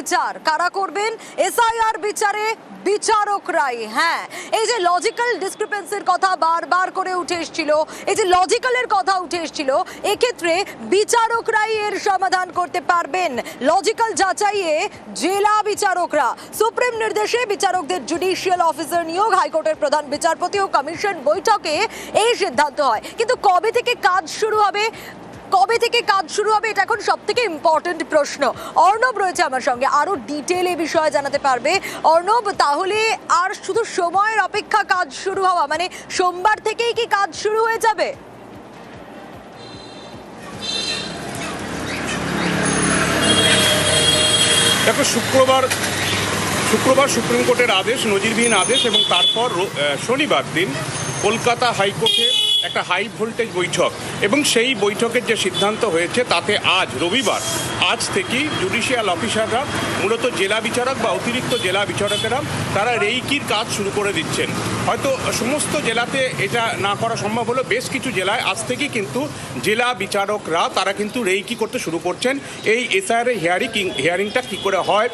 বিচার কারা করবেন? এসআইআর বিচারে বিচারকরাই। হ্যাঁ, এই যে লজিক্যাল ডিসক্রিপেন্সির কথা বারবার করে উঠে এসেছিল, এই যে লজিক্যালের কথা উঠে এসেছিল, এক্ষেত্রে বিচারকরাই এর সমাধান করতে পারবেন। লজিক্যাল যাচাইয়ে জেলা বিচারকরা। সুপ্রিম নির্দেশে বিচারকদের জুডিশিয়াল অফিসার নিয়োগ, হাইকোর্টের প্রধান বিচারপতি ও কমিশন বৈঠকে এই সিদ্ধান্ত হয়। কিন্তু কবে থেকে কাজ শুরু হবে, এটা এখন সব থেকে ইম্পর্টেন্ট প্রশ্ন। অর্ণব রয়েছে আমার সঙ্গে, আরো ডিটেল এই বিষয়ে জানাতে পারবে। অর্ণব, তাহলে আর শুধু সময়ের অপেক্ষা কাজ শুরু হওয়া, মানে সোমবার থেকেই কি কাজ শুরু হয়ে যাবে? দেখো, শুক্রবার সুপ্রিম কোর্টের আদেশ, নজিরবিহীন আদেশ, এবং তারপর শনিবার দিন কলকাতা হাইকোর্টের একটা হাই ভোল্টেজ বৈঠক, এবং সেই বৈঠকের যে সিদ্ধান্ত হয়েছে তাতে আজ রবিবার আজ থেকেই জুডিশিয়াল অফিসাররা, মূলত জেলা বিচারক বা অতিরিক্ত জেলা বিচারকেরা, তারা রেইকির কাজ শুরু করে দিচ্ছেন। হয়তো সমস্ত জেলাতে এটা না করা সম্ভব হলো, বেশ কিছু জেলায় আজ থেকেই কিন্তু জেলা বিচারকরা তারা কিন্তু রেইকি করতে শুরু করছেন। এই এসআইআর হিয়ারিংটা কী করে হয়,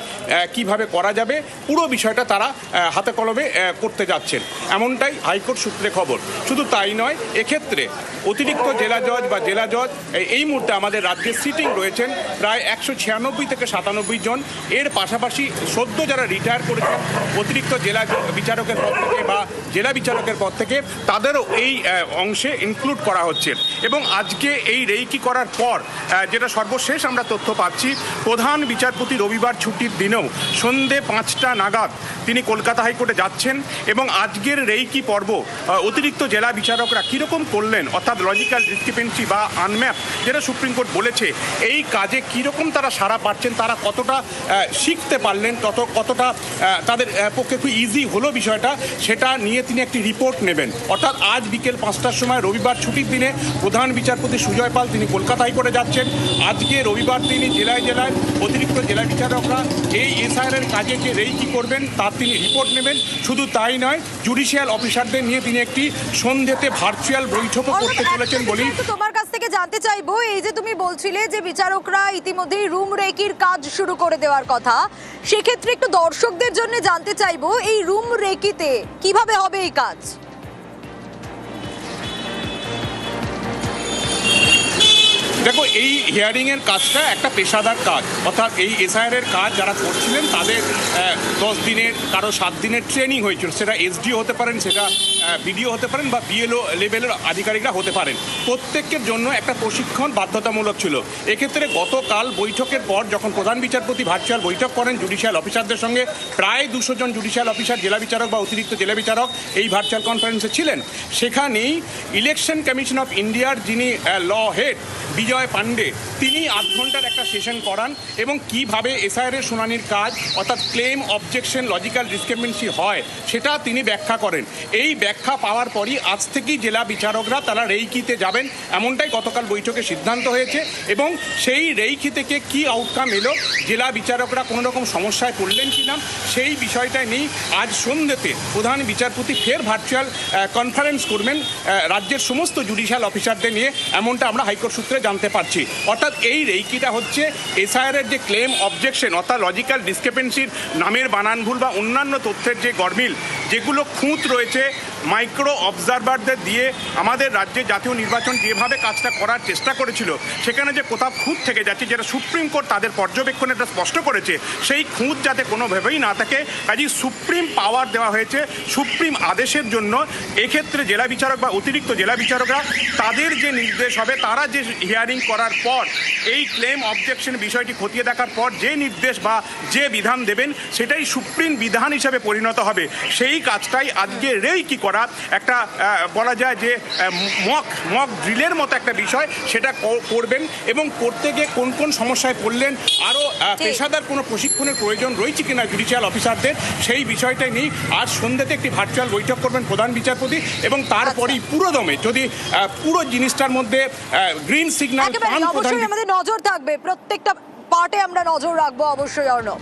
কিভাবে করা যাবে, পুরো বিষয়টা তারা হাতে কলমে করতে যাচ্ছেন, এমনটাই হাইকোর্ট সূত্রে খবর। শুধু তাই নয়, এক্ষেত্রে অতিরিক্ত জেলা জজ বা জেলা জজ এই মুহূর্তে আমাদের রাজ্যে সিটিং রয়েছেন প্রায় 196 থেকে 97 জন। এর পাশাপাশি সদ্য যারা রিটায়ার করেছেন অতিরিক্ত জেলা বিচারকের পদ থেকে বা জেলা বিচারকের পদ থেকে, তাদেরও এই অংশে ইনক্লুড করা হচ্ছে। এবং আজকে এই রেইকি করার পর যেটা সর্বশেষ আমরা তথ্য পাচ্ছি, প্রধান বিচারপতি রবিবার ছুটির দিনেও সন্ধে 5টা নাগাদ তিনি কলকাতা হাইকোর্টে যাচ্ছেন, এবং আজকের রেইকি পর্ব অতিরিক্ত জেলা বিচারকরা কীরকম করলেন, অর্থাৎ লজিক্যাল ডিসক্রিপেন্সি বা আনম্যাপ যেটা সুপ্রিম কোর্ট বলেছে, এই কাজে কীরকম তারা সাড়া পাচ্ছেন, তারা কতটা শিখতে পারলেন, কতটা তাদের পক্ষে খুব ইজি হলো বিষয়টা, সেটা নিয়ে তিনি একটি রিপোর্ট নেবেন। অর্থাৎ আজ বিকেল 5টার সময় রবিবার ছুটির দিনে প্রধান বিচারপতি সুজয় পাল তিনি কলকাতা হাইকোর্টে যাচ্ছেন। আজকে রবিবার তিনি জেলায় জেলায় অতিরিক্ত জেলা বিচারকরা এই এসআইআর কাজে যে রেইকি করবেন তার তিনি রিপোর্ট নেবেন। শুধু তাই নয়, জুডিশিয়াল অফিসারদের নিয়ে তিনি একটি সন্ধ্যেতে ভার্চুয়াল বৈঠকও করতে চলেছেন বলেই তোমার কাছ থেকে জানতে চাইবো। এই যে তুমি বলছিলে যে বিচারকরা ইতিমধ্যেই রুম রেকির কাজ শুরু করে দেওয়ার কথা, সেক্ষেত্রে একটু দর্শকদের জন্য জানতে চাইবো এই রুম রেকিতে কিভাবে হবে এই কাজ? দেখো, এই হিয়ারিংয়ের কাজটা একটা পেশাদার কাজ, অর্থাৎ এই এসআইআর কাজ যারা করছিলেন তাদের 10 দিনের, কারো 7 দিনের ট্রেনিং হয়েছিল। সেটা এসডিও হতে পারেন, সেটা বিডিও হতে পারেন, বা বিএলও লেভেলের আধিকারিকরা হতে পারেন। প্রত্যেকের জন্য একটা প্রশিক্ষণ বাধ্যতামূলক ছিল। এক্ষেত্রে গতকাল বৈঠকের পর যখন প্রধান বিচারপতি ভার্চুয়াল বৈঠক করেন জুডিশিয়াল অফিসারদের সঙ্গে, প্রায় 200 জন জুডিশিয়াল অফিসার, জেলা বিচারক বা অতিরিক্ত জেলা বিচারক এই ভার্চুয়াল কনফারেন্সে ছিলেন। সেখানেই ইলেকশন কমিশন অফ ইন্ডিয়ার যিনি ল হেড বিজয় পান্ডে, তিনি 8 ঘন্টার একটা সেশন করান, এবং কিভাবে এসআইআর শুনানির কাজ, অর্থাৎ ক্লেম, অবজেকশন, লজিক্যাল ডিসক্রিপেন্সি হয় সেটা তিনি ব্যাখ্যা করেন। এই ব্যাখ্যা পাওয়ার পরই আজ থেকেই জেলা বিচারকরা তারা রেইকিতে যাবেন, এমনটাই গতকাল বৈঠকে সিদ্ধান্ত হয়েছে। এবং সেই রেইকি থেকে কি আউটকাম এলো, জেলা বিচারকরা কোনো রকম সমস্যায় পড়লেন কিনা, সেই বিষয়টা নিয়েই আজ সন্ধ্যেতে প্রধান বিচারপতি ফের ভার্চুয়াল কনফারেন্স করবেন রাজ্যের সমস্ত জুডিশিয়াল অফিসারদের নিয়ে, এমনটা আমরা হাইকোর্ট সূত্রে জানতে পারছি। অর্থাৎ এই রেইকিটা হচ্ছে এসআইআর যে ক্লেম, অবজেকশন, অর্থাৎ লজিক্যাল ডিসক্রিপেন্সির নামের বানান ভুল বা অন্যান্য তথ্যের যে গরমিল, যেগুলো খুঁত রয়েছে, মাইক্রো অবজারভারদের দিয়ে আমাদের রাজ্যে জাতীয় নির্বাচন যেভাবে কাজটা করার চেষ্টা করেছিল, সেখানে যে কোথাও খুঁত থেকে যাচ্ছে, যেটা সুপ্রিম কোর্ট তাদের পর্যবেক্ষণে এটা স্পষ্ট করেছে, সেই খুঁত যাতে কোনোভাবেই না থাকে, কাজেই সুপ্রিম পাওয়ার দেওয়া হয়েছে সুপ্রিম আদেশের জন্য। এক্ষেত্রে জেলা বিচারক বা অতিরিক্ত জেলা বিচারকরা তাদের যে নির্দেশ হবে, তারা যে হিয়ারিং করার পর এই ক্লেম অবজেকশন বিষয়টি খতিয়ে দেখার পর যে নির্দেশ বা যে বিধান দেবেন, সেটাই সুপ্রিম বিধান হিসাবে পরিণত হবে। সেই কাজটাই আজকে রেইকি করা, একটা বলা যায় যে মক ড্রিলের মতো একটা বিষয়, সেটা করবেন। এবং করতে গিয়ে কোন কোন সমস্যায় পড়লেন, আরও পেশাদার কোনো প্রশিক্ষণের প্রয়োজন রয়েছে কিনা জুডিশিয়াল অফিসারদের, সেই বিষয়টাই নিয়ে আজ সন্ধ্যাতে একটি ভার্চুয়াল বৈঠক করবেন প্রধান বিচারপতি। এবং তারপরেই পুরোদমে যদি পুরো জিনিসটার মধ্যে গ্রিন সিগন্যাল পান, অবশ্যই আমাদের নজর থাকবে, প্রত্যেকটা পার্টে আমরা নজর রাখবো অবশ্যই। অর্ণব,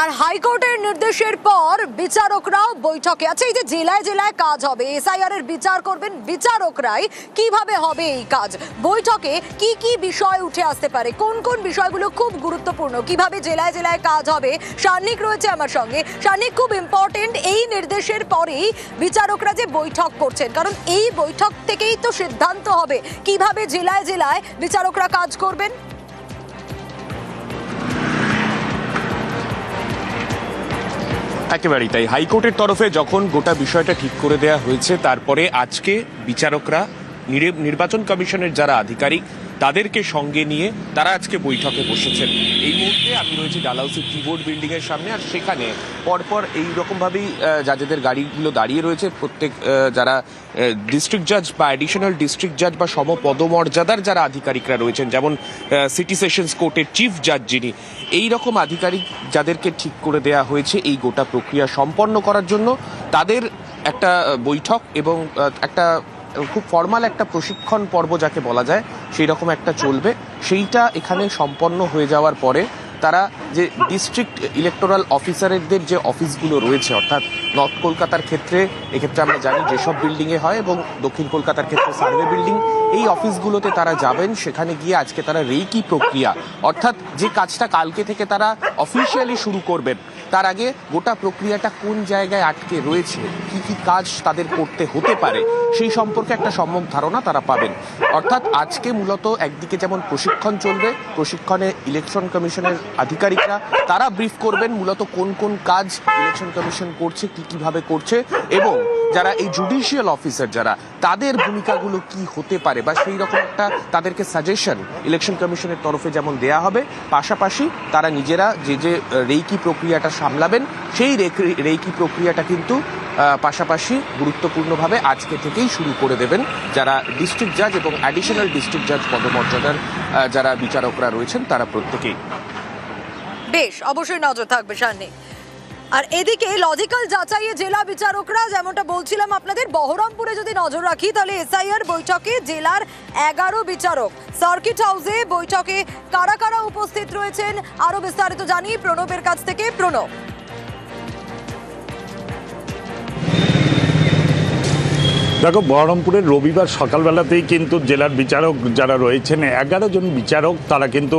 আর হাইকোর্টের নির্দেশের পর বিচারকরাও বৈঠকে আছে। এই যে জেলায় জেলায় কাজ হবে, এসআইআর এর বিচার করবেন বিচারকরাই, কিভাবে হবে এই কাজ, বৈঠকে কি কি বিষয় উঠে আসতে পারে, কোন কোন বিষয়গুলো খুব গুরুত্বপূর্ণ, কিভাবে জেলায় জেলায় কাজ হবে, সান্নিক রয়েছে আমার সঙ্গে। সান্নিক, খুব ইম্পর্টেন্ট এই নির্দেশের পরেই বিচারকরা যে বৈঠক করছেন, কারণ এই বৈঠক থেকেই তো সিদ্ধান্ত হবে কিভাবে জেলায় জেলায় বিচারকরা কাজ করবেন। একেবারেই তাই। হাইকোর্টের তরফে যখন গোটা বিষয়টা ঠিক করে দেওয়া হয়েছে, তারপরে আজকে বিচারকরা নির্বাচন কমিশনের যারা আধিকারিক তাদেরকে সঙ্গে নিয়ে তারা আজকে বৈঠকে বসেছেন। এই মুহূর্তে আমি রয়েছি ডালহাউসি কিবোর্ড বিল্ডিং এর সামনে, আর সেখানে পরপর এই রকমভাবেই জাজেদের গাড়িগুলো দাঁড়িয়ে রয়েছে। প্রত্যেক যারা ডিস্ট্রিক্ট জাজ বা অ্যাডিশনাল ডিস্ট্রিক্ট জাজ বা সমপদমর্যাদার যারা আধিকারিকরা রয়েছেন, যেমন সিটি সেশনস কোর্টের চিফ জাজ যিনি, এই রকম আধিকারিক যাদেরকে ঠিক করে দেওয়া হয়েছে এই গোটা প্রক্রিয়া সম্পন্ন করার জন্য, তাদের একটা বৈঠক এবং একটা খুব ফর্মাল একটা প্রশিক্ষণ পর্ব যাকে বলা যায় সেই রকম একটা চলবে। সেইটা এখানে সম্পন্ন হয়ে যাওয়ার পরে তারা যে ডিস্ট্রিক্ট ইলেকটোরাল অফিসারদের যে অফিসগুলো রয়েছে, অর্থাৎ নর্থ কলকাতার ক্ষেত্রে এক্ষেত্রে আমরা জানি যেসব বিল্ডিংয়ে হয়, এবং দক্ষিণ কলকাতার ক্ষেত্রে সার্ভে বিল্ডিং, এই অফিসগুলোতে তারা যাবেন। সেখানে গিয়ে আজকে তারা রেকি প্রক্রিয়া, অর্থাৎ যে কাজটা কালকে থেকে তারা অফিসিয়ালি শুরু করবেন, তার আগে গোটা প্রক্রিয়াটা কোন জায়গায় আটকে রয়েছে, কি কি কাজ তাদের করতে হতে পারে, সেই সম্পর্কে একটা সম্যক ধারণা তারা পাবেন। অর্থাৎ আজকে মূলত একদিকে যেমন প্রশিক্ষণ চলবে, প্রশিক্ষণে ইলেকশন কমিশনের আধিকারিকরা তারা ব্রিফ করবেন মূলত কোন কোন কাজ ইলেকশন কমিশন করছে, কি কিভাবে করছে, এবং যারা এই জুডিশিয়াল অফিসার যারা, তাদের ভূমিকাগুলো কি হতে পারে বা সেই রকম একটা তাদেরকে সাজেশন ইলেকশন কমিশনের তরফে যেমন দেয়া হবে, পাশাপাশি তারা নিজেরা যে যে রেকি প্রক্রিয়াটা সামলাবেন, সেই রেকি প্রক্রিয়াটা কিন্তু পাশাপাশি গুরুত্বপূর্ণভাবে আজকে থেকেই শুরু করে দেবেন যারা ডিস্ট্রিক্ট জাজ এবং অ্যাডিশনাল ডিস্ট্রিক্ট জাজ পদমর্যাদার যারা বিচারকরা রয়েছেন তারা প্রত্যেকেই। বেশ, অবশ্যই নজর থাকবে সান্নিক। আর এদিকে লজিক্যাল যাচাইয়ে জেলা বিচারকরা, যেমনটা বলছিলাম আপনাদের, বহরমপুরে যদি নজর রাখি তাহলে এসআইআর বৈঠকে জেলার 11 বিচারক, সার্কিট হাউসে বৈঠকে কারা কারা উপস্থিত রয়েছেন আরো বিস্তারিত জানি প্রণবের কাছ থেকে। প্রণব, দেখো, বহরমপুরের রবিবার সকালবেলাতেই কিন্তু জেলার বিচারক যারা রয়েছেন 11 জন বিচারক, তারা কিন্তু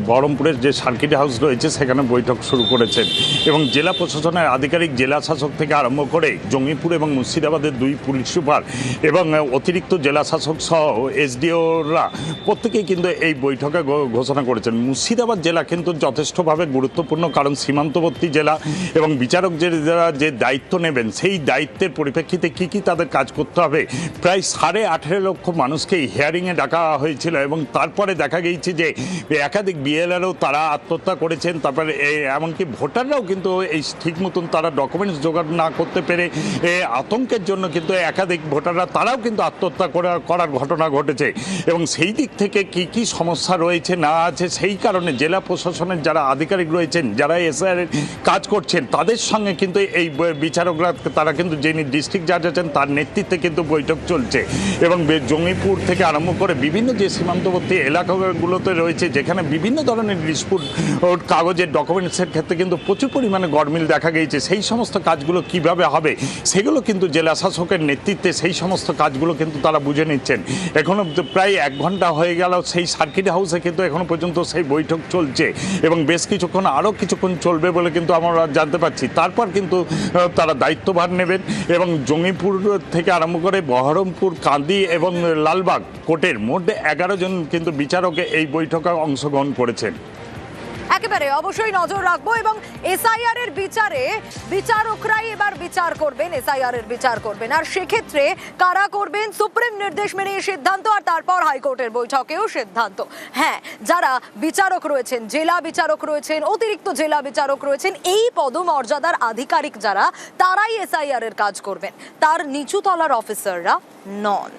বহরমপুরের যে সার্কিট হাউস রয়েছে সেখানে বৈঠক শুরু করেছেন। এবং জেলা প্রশাসনের আধিকারিক, জেলা শাসক থেকে আরম্ভ করে জঙ্গিপুর এবং মুর্শিদাবাদের 2 পুলিশ সুপার এবং অতিরিক্ত জেলা শাসক সহ এসডিওরা প্রত্যেকেই কিন্তু এই বৈঠকে ঘোষণা করেছেন। মুর্শিদাবাদ জেলা কিন্তু যথেষ্টভাবে গুরুত্বপূর্ণ, কারণ সীমান্তবর্তী জেলা, এবং বিচারক যারা যে দায়িত্ব নেবেন সেই দায়িত্বের পরিপ্রেক্ষিতে কি কি তাদের কাজ করতে হবে। প্রায় 18.5 লক্ষ মানুষকে হিয়ারিংয়ে ডাকা হয়েছিল, এবং তারপরে দেখা গিয়েছে যে একাধিক বিএলআরও তারা আত্মহত্যা করেছেন। তারপরে এমনকি ভোটাররাও কিন্তু এই ঠিক মতন তারা ডকুমেন্টস জোগাড় না করতে পেরে আতঙ্কের জন্য কিন্তু একাধিক ভোটাররা তারাও কিন্তু আত্মহত্যা করার ঘটনা ঘটেছে। এবং সেই দিক থেকে কি কি সমস্যা রয়েছে না আছে, সেই কারণে জেলা প্রশাসনের যারা আধিকারিক রয়েছেন, যারা এসআইআর কাজ করছেন, তাদের সঙ্গে কিন্তু এই বিচারকরা, তারা কিন্তু যিনি ডিস্ট্রিক্ট জাজ আছেন তার নেতৃত্বে কিন্তু বৈঠক চলছে। এবং জঙ্গিপুর থেকে আরম্ভ করে বিভিন্ন যে সীমান্তবর্তী এলাকাগুলোতে রয়েছে, যেখানে বিভিন্ন ধরনের ডিসপুট কাগজের ডকুমেন্টসের ক্ষেত্রে কিন্তু প্রচুর পরিমাণে গরমিল দেখা গিয়েছে, সেই সমস্ত কাজগুলো কিভাবে হবে সেগুলো কিন্তু জেলা শাসকের নেতৃত্বে সেই সমস্ত কাজগুলো কিন্তু তারা বুঝে নিচ্ছেন। এখনো প্রায় 1 ঘন্টা হয়ে গেল সেই সার্কিট হাউসে কিন্তু এখনো পর্যন্ত সেই বৈঠক চলছে, এবং বেশ কিছুক্ষণ আরও কিছুক্ষণ চলবে বলে কিন্তু আমরা জানতে পারছি। তারপর কিন্তু তারা দায়িত্বভার নেবেন, এবং জঙ্গিপুর থেকে আরম্ভ করে বহরমপুর, কান্দি এবং লালবাগ কোর্টের মধ্যে 11 জন কিন্তু বিচারক এই বৈঠকে অংশগ্রহণ করেছেন। একেবারে অবশ্যই নজর রাখবো। এবং এসআইআর এর বিচারে বিচারকরাই এবার বিচার করবেন, এসআইআর এর বিচার করবেন। আর সেক্ষেত্রে কারা করবেন, সুপ্রিম নির্দেশ মেনে সিদ্ধান্ত, আর তারপর হাইকোর্টের বৈঠকেও সিদ্ধান্ত। হ্যাঁ, যারা বিচারক রয়েছেন, জেলা বিচারক রয়েছেন, অতিরিক্ত জেলা বিচারক রয়েছেন, এই পদমর্যাদার আধিকারিক যারা, তারাই এসআইআর এর কাজ করবেন, তার নিচু তলার অফিসাররা নন।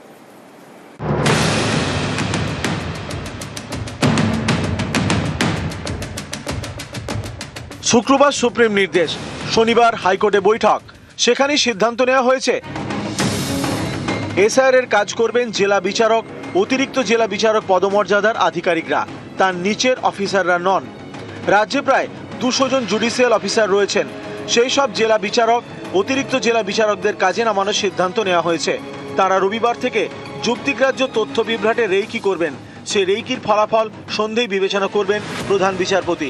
শুক্রবার সুপ্রিম নির্দেশ, শনিবার হাইকোর্টে বৈঠক, সেখানেই সিদ্ধান্ত নেওয়া হয়েছে এসআইআর এর কাজ করবেন জেলা বিচারক, অতিরিক্ত জেলা বিচারক পদমর্যাদার আধিকারিকরা, তার নিচের অফিসাররা নন। রাজ্যে প্রায় 200 জন জুডিশিয়াল অফিসার রয়েছেন। সেই সব জেলা বিচারক, অতিরিক্ত জেলা বিচারকদের কাজে নামানোর সিদ্ধান্ত নেওয়া হয়েছে। তারা রবিবার থেকে যুক্তিগ্রাহ্য তথ্য বিভ্রাটে রেইকি করবেন। সে রেইকির ফলাফল সন্ধ্যেই বিবেচনা করবেন প্রধান বিচারপতি।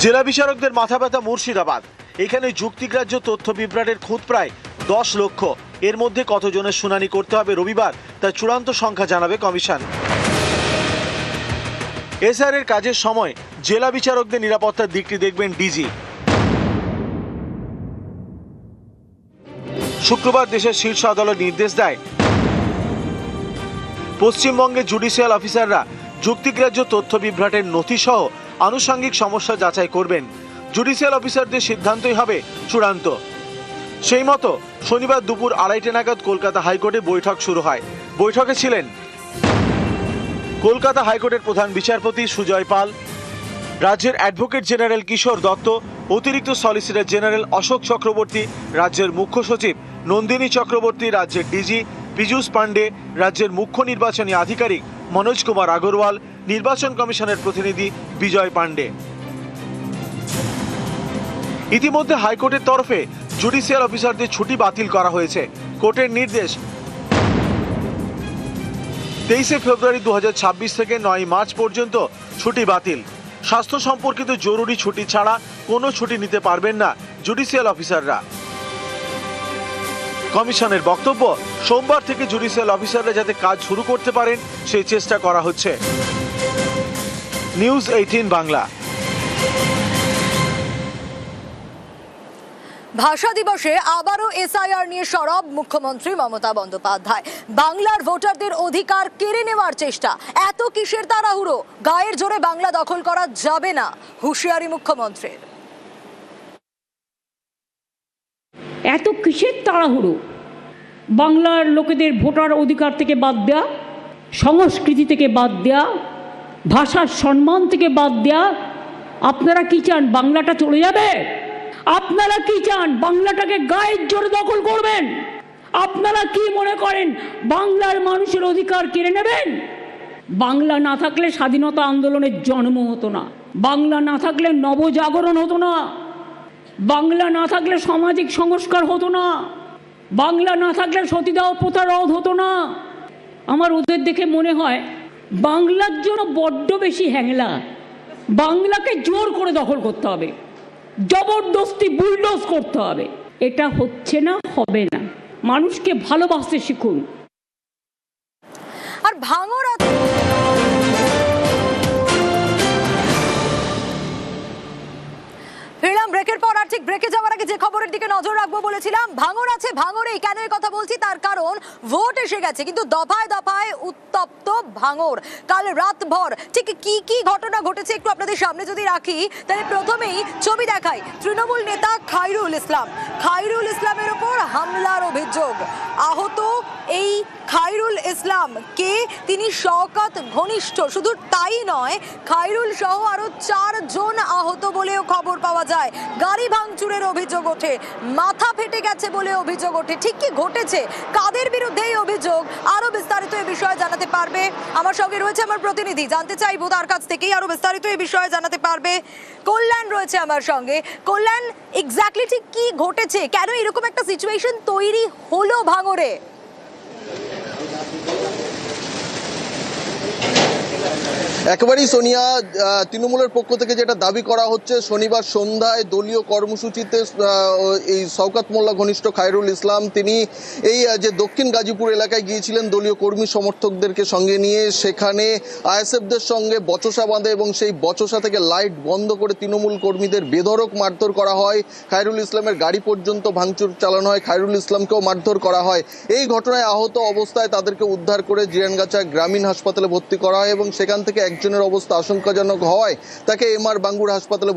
জেলা বিচারকদের মাথা ব্যথা মুর্শিদাবাদ। এখানে যুক্তিগ্রাহ্য তথ্য বিভ্রাটের খুঁত প্রায় 10 লক্ষ। এর মধ্যে কতজনের শুনানি করতে হবে রবিবার তার চূড়ান্ত সংখ্যা জানাবে কমিশন। এসআইআর এর কাজের সময় জেলা বিচারকদের নিরাপত্তার দিকটি দেখবেন ডিজি। শুক্রবার দেশের শীর্ষ আদালত নির্দেশ দেয়, পশ্চিমবঙ্গে জুডিশিয়াল অফিসাররা যুক্তিগ্রাহ্য তথ্য বিভ্রাটের নথি সহ আনুষঙ্গিক সমস্যা যাচাই করবেন। জুডিশিয়াল অফিসারদের সিদ্ধান্তই হবে চূড়ান্ত। সেই মতো শনিবার দুপুর 2:30 নাগাদ কলকাতা হাইকোর্টে বৈঠক শুরু হয়। বৈঠকে ছিলেন কলকাতা হাইকোর্টের প্রধান বিচারপতি সুজয় পাল, রাজ্যের অ্যাডভোকেট জেনারেল কিশোর দত্ত, অতিরিক্ত সলিসিটর জেনারেল অশোক চক্রবর্তী, রাজ্যের মুখ্য সচিব নন্দিনী চক্রবর্তী, রাজ্যের ডিজি পীযূষ পান্ডে, রাজ্যের মুখ্য নির্বাচনী আধিকারিক মনোজ কুমার আগরওয়াল, নির্বাচন কমিশনের প্রতিনিধি বিজয় পান্ডে। ইতিমধ্যে হাইকোর্টের তরফে জুডিশিয়াল অফিসারদের ছুটি বাতিল করা হয়েছে। কোর্টের নির্দেশ, 23 ফেব্রুয়ারি 2026 থেকে 9 মার্চ পর্যন্ত ছুটি বাতিল। স্বাস্থ্য সম্পর্কিত জরুরি ছুটি ছাড়া কোনো ছুটি নিতে পারবেন না জুডিশিয়াল অফিসাররা। কমিশনের বক্তব্য, সোমবার থেকে জুডিশিয়াল অফিসাররা যাতে কাজ শুরু করতে পারেন সেই চেষ্টা করা হচ্ছে। নিউজ 18 বাংলা। ভাষা দিবসে আবারও এসআইআর নিয়ে সরব মুখ্যমন্ত্রী মমতা বন্দ্যোপাধ্যায়। বাংলার ভোটারদের অধিকার কেড়ে নেওয়ার চেষ্টা, এত কিসের তাড়াহুড়ো? গায়ের জোরে বাংলা দখল করা যাবে না, হুঁশিয়ারি মুখ্যমন্ত্রীর। এত কিসের তাড়াহুড়ো? বাংলার লোকেদের ভোটার অধিকার থেকে বাদ দেয়া, সংস্কৃতি থেকে বাদ দেয়া, ভাষার সম্মান থেকে বাদ দেয়া। আপনারা কি চান বাংলাটা চলে যাবে? আপনারা কি চান বাংলাটাকে গায়ের জোরে দখল করবেন? আপনারা কি মনে করেন বাংলার মানুষের অধিকার কেড়ে নেবেন? বাংলা না থাকলে স্বাধীনতা আন্দোলনের জন্ম হতো না, বাংলা না থাকলে নবজাগরণ হতো না, বাংলা না থাকলে সামাজিক সংস্কার হতো না, বাংলা না থাকলে সতীদাহ প্রথা রোধ হতো না। আমার ওদের দেখে মনে হয় বাংলার জন্য বড্ড বেশি হ্যাংলা। বাংলাকে জোর করে দখল করতে হবে, জবরদস্তি বুলডোজ করতে হবে। এটা হচ্ছে না, হবে না। মানুষকে ভালোবাসতে শিখুন। আর ভাঙড় ফিরলাম ব্রেকের পর। আর ঠিক ব্রেকে যাওয়ার আগে যে খবরের দিকে নজর রাখবো বলেছিলাম, ভাঙড় আছে। ভাঙড়েই কেন এই কথা বলছি তার কারণ, ভোট এসে গেছে কিন্তু দফায় দফায় উত্তপ্ত ভাঙড়। কাল রাতভর ঠিক কি কি ঘটনা ঘটেছে একটু আপনাদের সামনে যদি রাখি, তাহলে প্রথমেই ছবি দেখাই। তৃণমূল নেতা খায়রুল ইসলাম, খায়রুল ইসলামের ওপর হামলার অভিযোগ। আহত এই খায়রুল ইসলাম কে? তিনি শওকত ঘনিষ্ঠ। শুধু তাই নয়, খায়রুল সহ আরো 4 জন আহত বলেও খবর পাওয়া যায়। গাড়ি ভাঙচুরের অভিযোগ ওঠে, মাথা ফেটে গেছে বলে অভিযোগ ওঠে। ঠিক কি ঘটেছে, কাদের বিরুদ্ধে এই অভিযোগ, আরো বিস্তারিত এই বিষয়ে জানাতে পারবে আমার সঙ্গে রয়েছে আমার প্রতিনিধি। জানতে চাইবো তার কাছ থেকেই আরো বিস্তারিত এই বিষয়ে জানাতে পারবে কল্যাণ রয়েছে আমার সঙ্গে। কল্যাণ, এক্স্যাক্টলি ঠিক কি ঘটেছে, কেন এরকম একটা সিচুয়েশন তৈরি হলো ভাঙড়ে? একেবারেই সোনিয়া, তৃণমূলের পক্ষ থেকে যেটা দাবি করা হচ্ছে, শনিবার সন্ধ্যায় দলীয় কর্মসূচিতে এই শওকত মোল্লা ঘনিষ্ঠ খায়রুল ইসলাম তিনি এই যে দক্ষিণ গাজীপুর এলাকায় গিয়েছিলেন দলীয় কর্মী সমর্থকদেরকে সঙ্গে নিয়ে, সেখানে আইএসএফদের সঙ্গে বচসা বাঁধে এবং সেই বচসা থেকে লাইট বন্ধ করে তৃণমূল কর্মীদের বেধড়ক মারধর করা হয়। খায়রুল ইসলামের গাড়ি পর্যন্ত ভাঙচুর চালানো হয়, খায়রুল ইসলামকেও মারধর করা হয়। এই ঘটনায় আহত অবস্থায় তাদেরকে উদ্ধার করে জিরানগাছা গ্রামীণ হাসপাতালে ভর্তি করা হয় এবং সেখান থেকে একজনের অবস্থা আশঙ্কাজনক হওয়ায় তাকে এমআর বাঙ্গুর হাসপাতালে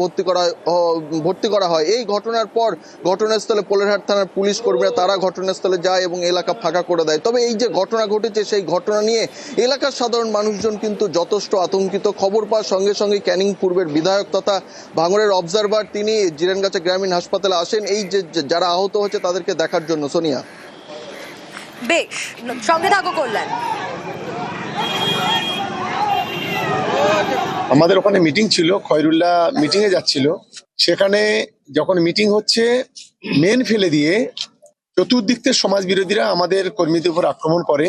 ভর্তি করা হয়। এই ঘটনার পর ঘটনাস্থলে পোলেরহাট থানার পুলিশ কর্মীরা তারা ঘটনাস্থলে যায় এবং এলাকা ফাঁকা করে দেয়। তবে এই যে ঘটনা ঘটেছে সেই ঘটনা নিয়ে এলাকার সাধারণ মানুষজন কিন্তু যথেষ্ট আতঙ্কিত। খবর পাওয়ার সঙ্গে সঙ্গে ক্যানিং পূর্বের বিধায়ক তথা ভাঙড়ের অবজারভার তিনি জিরানগাছা গ্রামীণ হাসপাতালে আসেন এই যে যারা আহত হচ্ছে তাদেরকে দেখার জন্য। সোনিয়া, বেশ, সঙ্গে থাকো কল্যাণ। আমাদের ওখানে মিটিং ছিল, খয়রুল্লাহ মিটিংয়ে যাচ্ছিল। সেখানে যখন মিটিং হচ্ছে, মেন ফেলে দিয়ে চতুর্দিক থেকে সমাজ বিরোধীরা আমাদের কর্মীদের উপর আক্রমণ করে।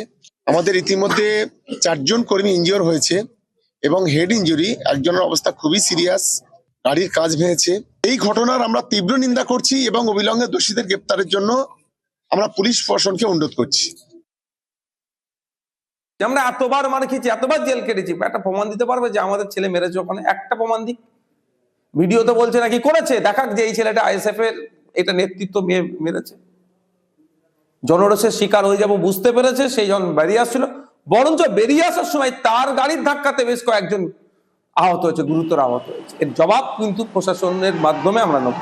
আমাদের ইতিমধ্যে 4 জন কর্মী ইনজিওর হয়েছে এবং হেড ইনজুরি, একজনের অবস্থা খুবই সিরিয়াস, গাড়ির কাঁচ ভেঙেছে। এই ঘটনার আমরা তীব্র নিন্দা করছি এবং অবিলম্বে দোষীদের গ্রেপ্তারের জন্য আমরা পুলিশ প্রশাসনকে অনুরোধ করছি। আমরা এতবার মার খেয়েছি, এতবার জেল কেটেছি, একটা প্রমাণ দিতে পারবে যে আমাদের ছেলে মেরেছে ওখানে? একটা প্রমাণ দিক। ভিডিওতে বলছে নাকি করেছে, দেখাক যে এই ছেলেটা আইএসএফ এর এটা নেতৃত্ব মেরেছে। জনরোষের শিকার হয়ে যাব বুঝতে পেরেছে, সেই জন বেরিয়ে আসছিল। বরঞ্চ বেরিয়ে আসার সময় তার গাড়ির ধাক্কাতে বেশ কয়েকজন আহত হয়েছে, গুরুতর আহত হয়েছে। এর জবাব কিন্তু প্রশাসনের মাধ্যমে আমরা নেব।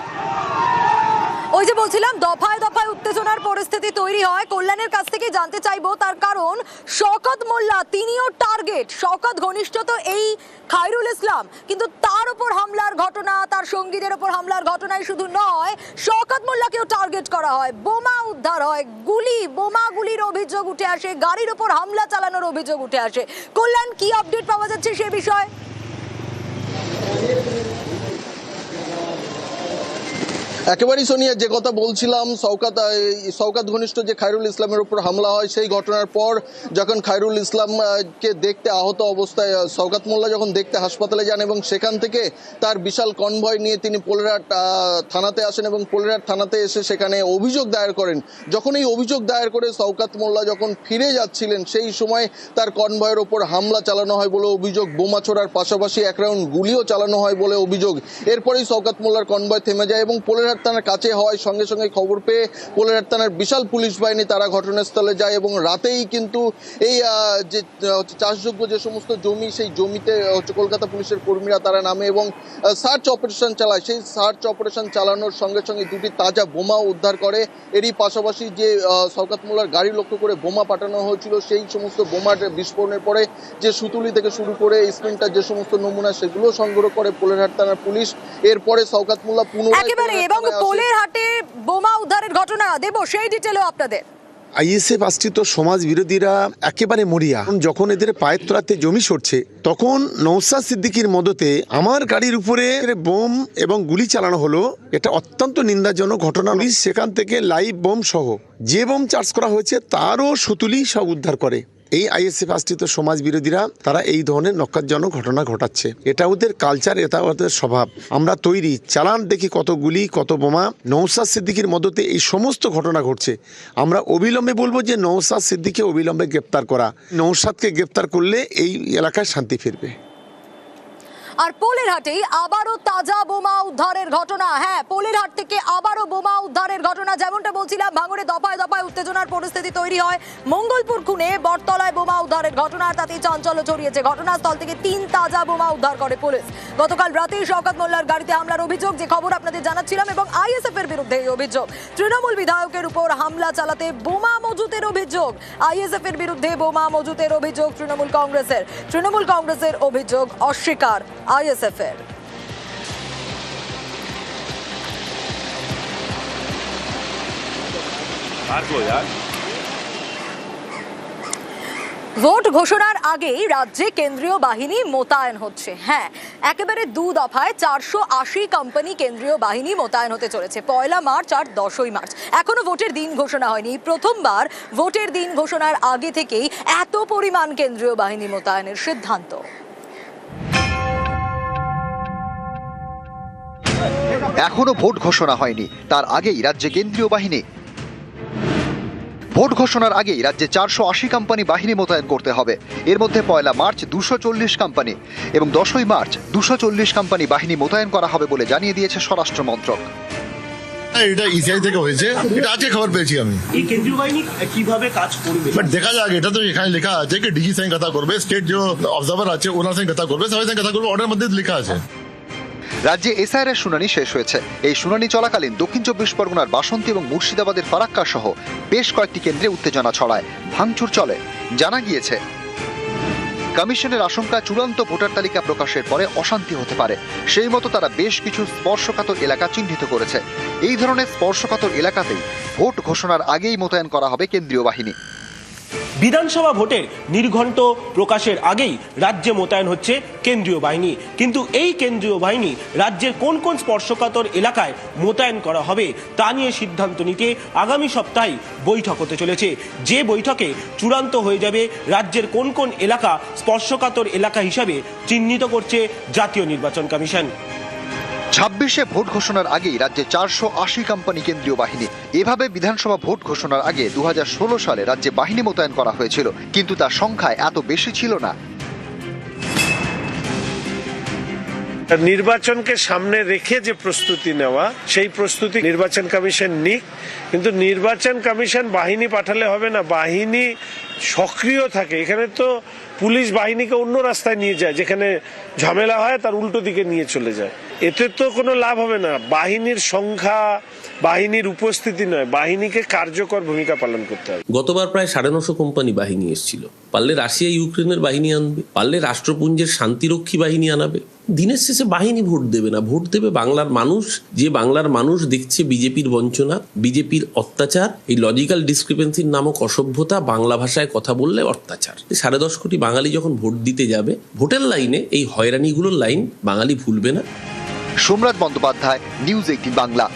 ওই যে বলছিলাম, দফায় দফায় উত্তেজনার পরিস্থিতি তৈরি হয়। কল্যাণের কাছ থেকে জানতে চাইবো, তার কারণ শওকত মোল্লা তিনিও টার্গেট। শওকত ঘনিষ্ঠ তো এই খায়রুল ইসলাম, কিন্তু তার উপর হামলার ঘটনা, তার সঙ্গীদের উপর হামলার ঘটনায় শুধু নয়, শওকত মোল্লাকেও টার্গেট করা হয়, বোমা উদ্ধার হয়, গুলির অভিযোগ উঠে আসে, গাড়ির উপর হামলা চালানোর অভিযোগ উঠে আসে। কল্যাণ, কি আপডেট পাওয়া যাচ্ছে সে বিষয়ে? একেবারেই সোনিয়া, যে কথা বলছিলাম, শওকত ঘনিষ্ঠ যে খায়রুল ইসলামের উপর হামলা হয়, সেই ঘটনার পর যখন খায়রুল ইসলামকে দেখতে আহত অবস্থায় শওকত মোল্লা যখন দেখতে হাসপাতালে যান এবং সেখান থেকে তার বিশাল কনভয় নিয়ে তিনি পোলেরহাট থানাতে আসেন এবং পোলেরহাট থানাতে এসে সেখানে অভিযোগ দায়ের করেন। যখন এই অভিযোগ দায়ের করে শওকত মোল্লা যখন ফিরে যাচ্ছিলেন, সেই সময় তার কনভয়ের ওপর হামলা চালানো হয় বলে অভিযোগ। বোমা ছোড়ার পাশাপাশি 1 রাউন্ড গুলিও চালানো হয় বলে অভিযোগ। এরপরেই শওকত মোল্লার কনভয় থেমে যায় এবং পোলেরহাট থানার কাছে হওয়ায় সঙ্গে সঙ্গে খবর পেয়ে পোলেরহাট থানার বিশাল পুলিশ বাহিনী তারা ঘটনাস্থলে যায় এবং রাতেই কিন্তু এই যে চাষযোগ্য যে সমস্ত জমি, সেই জমিতে কলকাতা পুলিশের কর্মীরা তারা নামে এবং সার্চ অপারেশন চালায়। সেই সার্চ অপারেশন চালানোর সঙ্গে সঙ্গে 2টি তাজা বোমা উদ্ধার করে। এরই পাশাপাশি যে শওকত মোল্লার গাড়ি লক্ষ্য করে বোমা পাঠানো হয়েছিল, সেই সমস্ত বোমার বিস্ফোরণের পরে যে সুতুলি থেকে শুরু করে স্প্রিন্টার যে সমস্ত নমুনা, সেগুলো সংগ্রহ করে পোলেরহাট থানার পুলিশ। এরপরে শওকত মোল্লা পুনরায় পোলেরহাটে বোমা উদ্ধারের ঘটনা দেব, সেই ডিটেলও আপনাদের। আইএসএফ আশ্রিত সমাজ বিরোধীরা একেবারে মরিয়া। যখন এদের পায়ের তলাতে জমি সরছে, তখন নওশাদ সিদ্দিকীর মদতে আমার গাড়ির উপরে বোম এবং গুলি চালানো হলো। এটা অত্যন্ত নিন্দাজনক ঘটনা। পুলিশ সেখান থেকে লাইভ বোম সহ যে বোম চার্জ করা হয়েছে তারও সুতুলি সব উদ্ধার করে। এই আইএসএফ আশ্রিত সমাজ বিরোধীরা তারা এই ধরনের নক্কারজনক ঘটনা ঘটাচ্ছে। এটা ওদের কালচার, এটা ওদের স্বভাব। আমরা তৈরি, চালান দেখি কত গুলি, কত বোমা। নওশাদ সিদ্দিকীর মদতে এই সমস্ত ঘটনা ঘটছে। আমরা অবিলম্বে বলবো যে নওশাদ সিদ্দিককে অবিলম্বে গ্রেপ্তার করা। নওশাদকে গ্রেপ্তার করলে এই এলাকায় শান্তি ফিরবে। আর পোলেরহাটেই আবারও তাজা বোমা উদ্ধারের ঘটনা। হ্যাঁ, পোলেরহাট থেকে আবারও বোমা উদ্ধারের ঘটনা। যেমনটা বলছিলাম, ভাঙড়ে দফায় দফায় উত্তেজনার পরিস্থিতি তৈরি হয়। মঙ্গলপুর খুনে বটতলায় বোমা উদ্ধারের ঘটনা, তাতেই চাঞ্চল্য ছড়িয়েছে। ঘটনাস্থল থেকে 3 তাজা বোমা উদ্ধার করে পুলিশ। গতকাল রাতেই শওকত মোল্লার গাড়িতে হামলার অভিযোগ, যে খবর আপনাদের জানাচ্ছিলাম, এবং আইএসএফ এর বিরুদ্ধে এই অভিযোগ। তৃণমূল বিধায়কের উপর হামলা চালাতে বোমা মজুতের অভিযোগ। আইএসএফ এর বিরুদ্ধে বোমা মজুতের অভিযোগ তৃণমূল কংগ্রেসের অভিযোগ অস্বীকার আইএসএফ এর। ভোট ঘোষণার আগেই রাজ্যে কেন্দ্রীয় বাহিনী মোতায়েন হচ্ছে। হ্যাঁ, একেবারে 2 দফায় 480 কোম্পানি কেন্দ্রীয় বাহিনী মোতায়েন হতে চলেছে 1 মার্চ আর 10 মার্চ। এখনো ভোটের দিন ঘোষণা হয়নি। প্রথমবার ভোটের দিন ঘোষণার আগে থেকেই এত পরিমাণ কেন্দ্রীয় বাহিনী মোতায়েনের সিদ্ধান্ত। এখনো ভোট ঘোষণা হয়নি, তার আগেই রাজ্যে কেন্দ্রীয় বাহিনী। ভোট ঘোষণার আগেই রাজ্যে 480 কোম্পানি বাহিনী মোতায়েন করতে হবে। এর মধ্যে 1 মার্চ 240 কোম্পানি এবং 10 মার্চ 240 কোম্পানি বাহিনী মোতায়েন করা হবে বলে জানিয়ে দিয়েছে স্বরাষ্ট্র মন্ত্রক। এটা ইসিআই থেকে হয়েছে, এটা আজকে খবর পেয়েছি আমি। এই কেন্দ্রীয় বাহিনী কিভাবে কাজ করবে বাট দেখা যাক। এটা তো এখানে লেখা আছে কি ডিজি সঙ্গে কথা করবে, স্টেট যে অবজার্ভার আছে ওনার সঙ্গে কথা করবে, সবাই সঙ্গে কথা করবে, অর্ডার মধ্যে লেখা আছে। রাজ্যে এসআইআর এর শুনানি শেষ হয়েছে। এই শুনানি চলাকালীন দক্ষিণ 24 পরগনার বাসন্তী এবং মুর্শিদাবাদের ফারাক্কা সহ বেশ কয়েকটি কেন্দ্রে উত্তেজনা ছড়ায়, ভাঙচুর চলে। জানা গিয়েছে, কমিশনের আশঙ্কা চূড়ান্ত ভোটার তালিকা প্রকাশের পরে অশান্তি হতে পারে। সেই মতো তারা বেশ কিছু স্পর্শকাতর এলাকা চিহ্নিত করেছে। এই ধরনের স্পর্শকাতর এলাকাতেই ভোট ঘোষণার আগেই মোতায়েন করা হবে কেন্দ্রীয় বাহিনী। বিধানসভা ভোটের নির্ঘণ্ট প্রকাশের আগেই রাজ্যে মোতায়েন হচ্ছে কেন্দ্রীয় বাহিনী, কিন্তু এই কেন্দ্রীয় বাহিনী রাজ্যের কোন কোন স্পর্শকাতর এলাকায় মোতায়েন করা হবে তা নিয়ে সিদ্ধান্ত নিতে আগামী সপ্তাহে বৈঠক হতে চলেছে। যে বৈঠকে চূড়ান্ত হয়ে যাবে রাজ্যের কোন কোন এলাকা স্পর্শকাতর এলাকা হিসাবে চিহ্নিত করছে জাতীয় নির্বাচন কমিশন। 26শে ভোট ঘোষণার আগেই রাজ্যে 480 কোম্পানি কেন্দ্রীয় বাহিনী। এভাবে বিধানসভা ভোট ঘোষণার আগে 2016 সালে রাজ্যে বাহিনী মোতায়েন করা হয়েছিল, কিন্তু তার সংখ্যায় এত বেশি ছিল না। নির্বাচনকে সামনে রেখে যে প্রস্তুতি নেওয়া, সেই প্রস্তুতি নির্বাচন কমিশন নিক, কিন্তু নির্বাচন কমিশন বাহিনী পাঠালে হবে না, বাহিনী সক্রিয় থাকে। এখানে তো পুলিশ বাহিনীকে অন্য রাস্তায় নিয়ে যায়, যেখানে ঝামেলা হয় তার উল্টো দিকে নিয়ে চলে যায়। এতে তো কোনো লাভ হবে না। বাহিনীর সংখ্যা, বাহিনীর উপস্থিতি নয়, বাহিনীকে কার্যকর ভূমিকা পালন করতে হবে। গতবার প্রায় 950 কোম্পানি বাহিনী এসেছিল। পারলে রাশিয়া ইউক্রেনের বাহিনী আনবে, পারলে রাষ্ট্রপুঞ্জের শান্তিরক্ষী বাহিনী আনাবে। দিনের শেষে বাহিনী ভোট দেবে না, ভোট দেবে বাংলার মানুষ। যে বাংলার মানুষ দেখছে বিজেপির বঞ্চনা, বিজেপির অত্যাচার, এই লজিক্যাল ডিসক্রিপেন্সির নামক অসভ্যতা, বাংলা ভাষায় কথা বললে অত্যাচার। 10.5 কোটি বাঙালি যখন ভোট দিতে যাবে, ভোটের লাইনে এই হয়রানিগুলোর লাইন বাঙালি ভুলবে না। সোমরাজ বন্দ্যোপাধ্যায়, নিউজ 18 বাংলা।